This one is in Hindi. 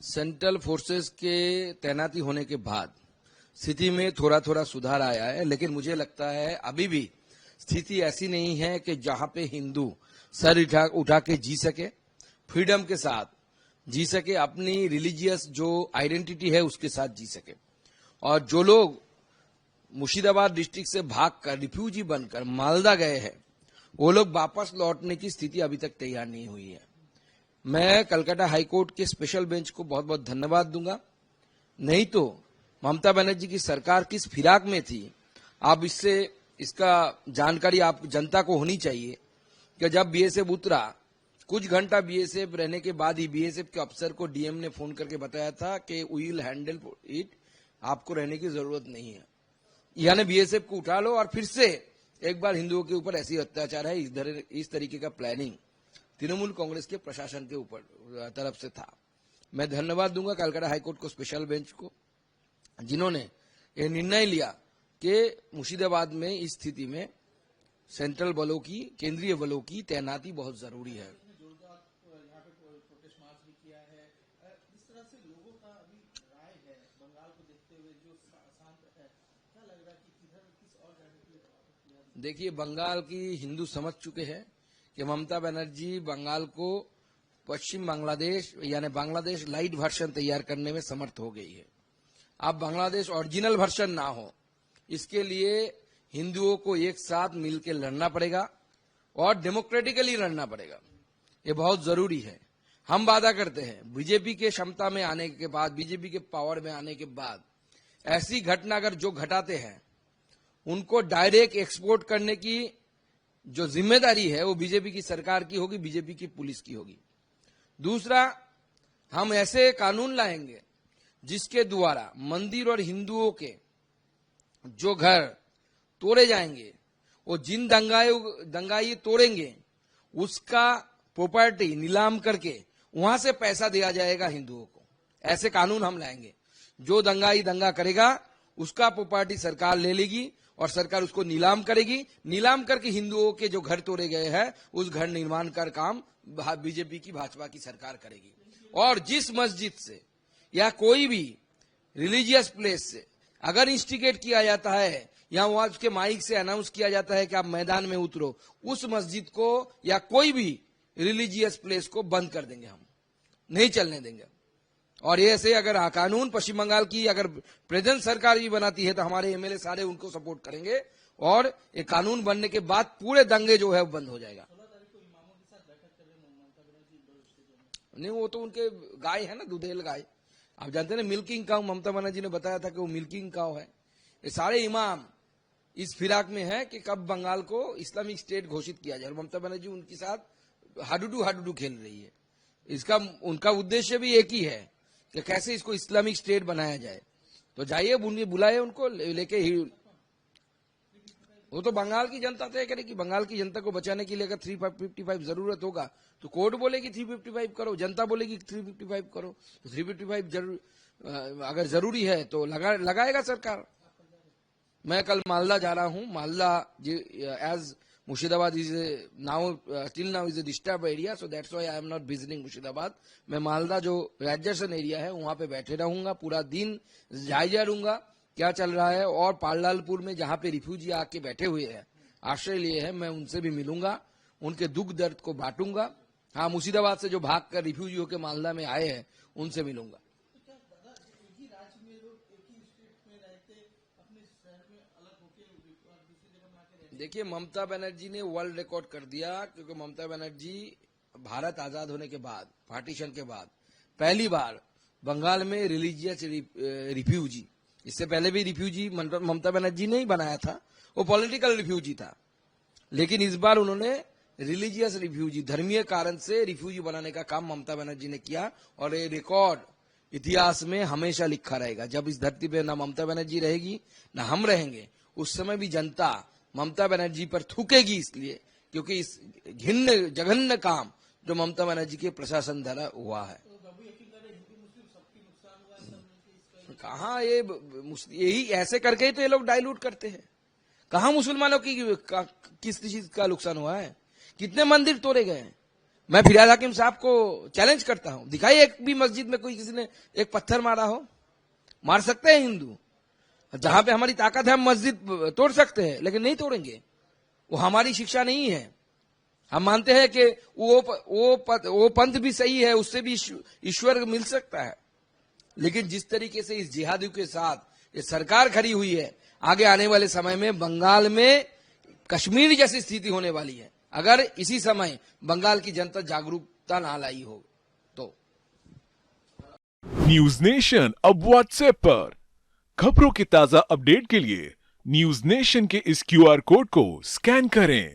सेंट्रल फोर्सेस के तैनाती होने के बाद स्थिति में थोड़ा थोड़ा सुधार आया है, लेकिन मुझे लगता है अभी भी स्थिति ऐसी नहीं है कि जहां पे हिंदू सर उठा के जी सके, फ्रीडम के साथ जी सके, अपनी रिलीजियस जो आइडेंटिटी है उसके साथ जी सके। और जो लोग मुर्शिदाबाद डिस्ट्रिक्ट से भागकर रिफ्यूजी बनकर मालदा गए हैं, वो लोग वापस लौटने की स्थिति अभी तक तैयार नहीं हुई है। मैं कलकत्ता हाईकोर्ट के स्पेशल बेंच को बहुत बहुत धन्यवाद दूंगा। नहीं तो ममता बनर्जी की सरकार किस फिराक में थी, आप इसका जानकारी आप जनता को होनी चाहिए कि जब बीएसएफ उतरा, कुछ घंटा बीएसएफ रहने के बाद ही बीएसएफ के अफसर को डीएम ने फोन करके बताया था कि वी विल हैंडल इट, आपको रहने की जरूरत नहीं है। यानी बीएसएफ को उठा लो और फिर से एक बार हिंदुओं के ऊपर ऐसी अत्याचार है, इस तरीके का प्लानिंग तृणमूल कांग्रेस के प्रशासन के ऊपर तरफ से था। मैं धन्यवाद दूंगा कलकत्ता हाईकोर्ट को, स्पेशल बेंच को, जिन्होंने ये निर्णय लिया कि मुर्शिदाबाद में इस स्थिति में सेंट्रल बलों की, केंद्रीय बलों की तैनाती बहुत जरूरी है। देखिए, बंगाल की हिंदू समझ चुके हैं कि ममता बनर्जी बंगाल को पश्चिम बांग्लादेश यानी बांग्लादेश लाइट वर्जन तैयार करने में समर्थ हो गई है। अब बांग्लादेश ओरिजिनल वर्जन ना हो, इसके लिए हिंदुओं को एक साथ मिलकर लड़ना पड़ेगा और डेमोक्रेटिकली लड़ना पड़ेगा। ये बहुत जरूरी है। हम वादा करते हैं बीजेपी के क्षमता में आने के बाद, बीजेपी के पावर में आने के बाद ऐसी घटना अगर जो घटाते हैं उनको डायरेक्ट एक्सपोर्ट करने की जो जिम्मेदारी है वो बीजेपी की सरकार की होगी, बीजेपी की पुलिस की होगी। दूसरा, हम ऐसे कानून लाएंगे जिसके द्वारा मंदिर और हिंदुओं के जो घर तोड़े जाएंगे, वो जिन दंगाई तोड़ेंगे उसका प्रॉपर्टी नीलाम करके वहां से पैसा दिया जाएगा हिंदुओं को। ऐसे कानून हम लाएंगे। जो दंगाई दंगा करेगा उसका प्रॉपर्टी सरकार ले लेगी और सरकार उसको नीलाम करेगी। नीलाम करके हिंदुओं के जो घर तोड़े गए हैं उस घर निर्माण का काम बीजेपी की, भाजपा की सरकार करेगी। और जिस मस्जिद से या कोई भी रिलीजियस प्लेस से अगर इंस्टिगेट किया जाता है या वहां उसके माइक से अनाउंस किया जाता है कि आप मैदान में उतरो, उस मस्जिद को या कोई भी रिलीजियस प्लेस को बंद कर देंगे, हम नहीं चलने देंगे। और ये ऐसे अगर कानून पश्चिम बंगाल की अगर प्रेजेंट सरकार भी बनाती है तो हमारे एमएलए सारे उनको सपोर्ट करेंगे और ये कानून बनने के बाद पूरे दंगे जो है वो बंद हो जाएगा। नहीं, वो तो उनके गाय है ना, दुधेल गाय। आप जानते हैं ना, मिल्किंग काउ। ममता बनर्जी ने बताया था कि वो मिल्किंग काउ है। ये सारे इमाम इस फिराक में है कि कब बंगाल को इस्लामिक स्टेट घोषित किया जाए। ममता बनर्जी उनके साथ हाडुडू खेल रही है। इसका उनका उद्देश्य भी एक ही है कि कैसे इसको इस्लामिक स्टेट बनाया जाए। तो जाइए, बुलाए उनको, लेके ही वो तो बंगाल की जनता तय करेगी। बंगाल की जनता को बचाने के लिए अगर 355 जरूरत होगा तो कोर्ट बोलेगी 355 करो, जनता बोलेगी 355 करो। तो 355 अगर जरूरी है तो लगाएगा सरकार। मैं कल मालदा जा रहा हूं। Malda as Murshidabad is till now is a disturbed area, so that's why I am not visiting Murshidabad. मैं मालदा जो एडजस्टेड एरिया है वहां पे बैठे रहूंगा, पूरा दिन जायजा लूंगा क्या चल रहा है। और पाललालपुर में जहां पे रिफ्यूजी आके बैठे हुए हैं, आश्रय लिए हैं, मैं उनसे भी मिलूंगा, उनके दुख दर्द को बांटूंगा। हाँ, मुर्शिदाबाद से जो भागकर रिफ्यूजी होकर मालदा में आए हैं उनसे मिलूंगा। देखिए, ममता बनर्जी ने वर्ल्ड रिकॉर्ड कर दिया, क्योंकि ममता बनर्जी भारत आजाद होने के बाद, पार्टीशन के बाद पहली बार बंगाल में रिलीजियस रिफ्यूजी, इससे पहले भी रिफ्यूजी ममता बनर्जी ने ही बनाया था, वो पॉलिटिकल रिफ्यूजी था, लेकिन इस बार उन्होंने रिलीजियस रिफ्यूजी, धर्मीय कारण से रिफ्यूजी बनाने का काम ममता बनर्जी ने किया। और ये रिकॉर्ड इतिहास में हमेशा लिखा रहेगा। जब इस धरती पे ना ममता बनर्जी रहेगी ना हम रहेंगे, उस समय भी जनता ममता बनर्जी पर थूकेगी, इसलिए क्योंकि इस घिन्न जघन्य काम जो ममता बनर्जी के प्रशासन द्वारा हुआ है। कहाँ ये यही ऐसे करके ही तो ये लोग डाइल्यूट करते हैं। कहाँ मुसलमानों की किस चीज का नुकसान हुआ है? कितने मंदिर तोड़े गए हैं? मैं फिराद हाकिम साहब को चैलेंज करता हूं, दिखाइए एक भी मस्जिद में कोई किसी ने एक पत्थर मारा हो। मार सकते हैं हिंदू, जहां पे हमारी ताकत है हम मस्जिद तोड़ सकते हैं, लेकिन नहीं तोड़ेंगे। वो हमारी शिक्षा नहीं है। हम मानते हैं कि वो पंथ भी सही है, उससे भी ईश्वर मिल सकता है, लेकिन जिस तरीके से इस जिहादी के साथ ये सरकार खड़ी हुई है, आगे आने वाले समय में बंगाल में कश्मीर जैसी स्थिति होने वाली है, अगर इसी समय बंगाल की जनता जागरूकता ना लाई हो तो। न्यूज नेशन अब व्हाट्सएप पर खबरों के ताजा अपडेट के लिए न्यूज नेशन के इस क्यूआर कोड को स्कैन करें